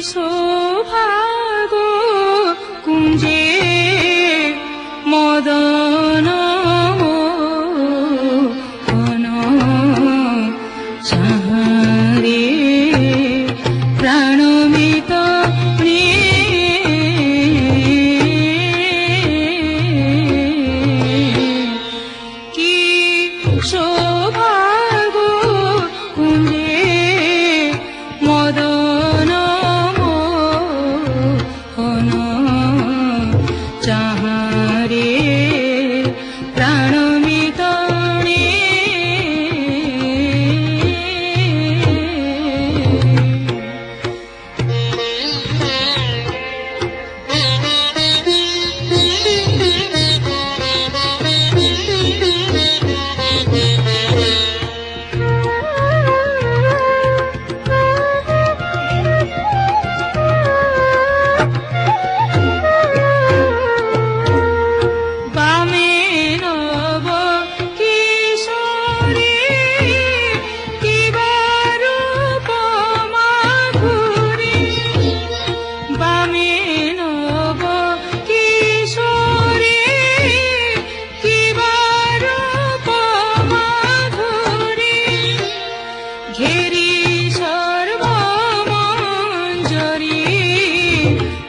শোভাগ কুঞ্জে মদন মোহন চাহারে প্রাণমিত কি শোভাগ কুঞ্জে মদন মোহন চাহারে প্রাণমিত ঘেরি সর্বমঞ্জরি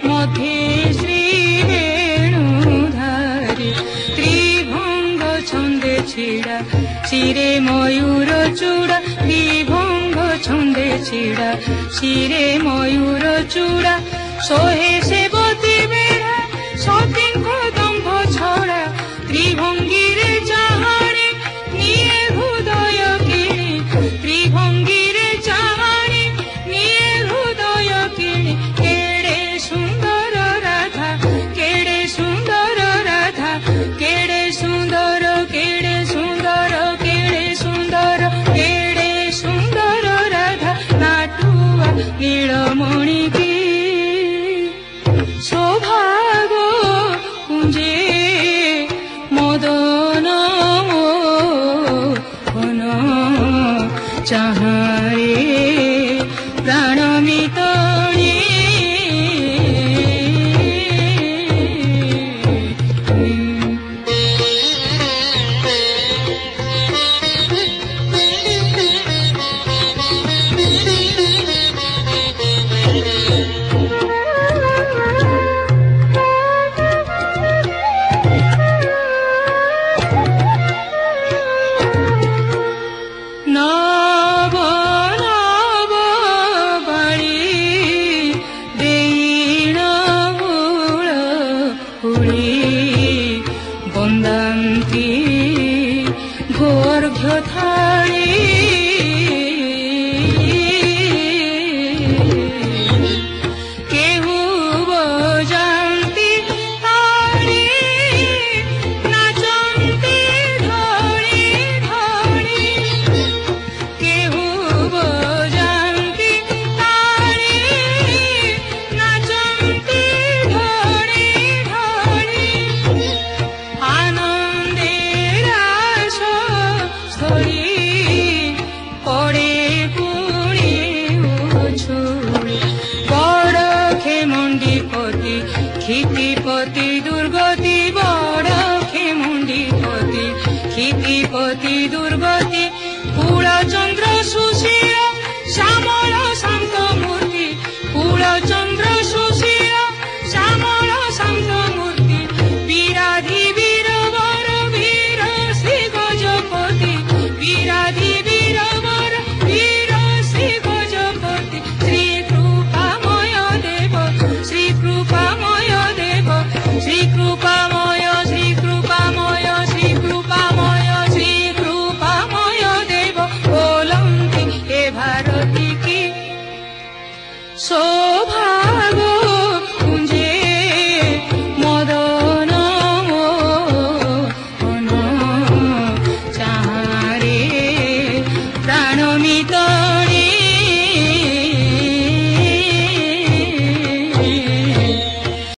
মধ্যে শ্রী বেণুধারী ত্রিভঙ্গ ছন্দে ছিড়া শিরে ময়ূর চূড়া ত্রিভঙ্গ ছন্দে ছিড়া শিরে ময়ূর চূড়া সোহে সেবতী বেড়া সতিঙ্ক দম্ভ ছড়া ত্রিভঙ্গিরে চাহারে নিয়ে হৃদয় কিণি ত্রিভঙ্গিরে চাহারে নিয়ে হৃদয় কিণি কেড়ে সুন্দর রাধা কেড়ে সুন্দর রাধা কেড়ে সুন্দর কেড়ে সুন্দর কেড়ে সুন্দর কেড়ে সুন্দর রাধা নাটুয়া নীলমণি কি শোভাগ কুঞ্জে মদন মোহন চাহারে প্রাণমিত নব নব বাড়ি দেইণ মূল হুড়ি বন্দান্তি গোর্ঘ্য থাড়ি কেহু বজান্তি তাড়ি নাচন্তি ধরি ধরি কেহু বজান্তি তাড়ি নাচন্তি ধরি ধরি আনন্দের রাস স্থলী পড়ে পুড়ি উছুড়ি বড় খেমন্ডিপতি ক্ষিতিপতি দুর্গতি বড় খেমন্ডিপতি ক্ষিতিপতি দুর্গতি কুলচন্দ্র সুশীল শ্যাম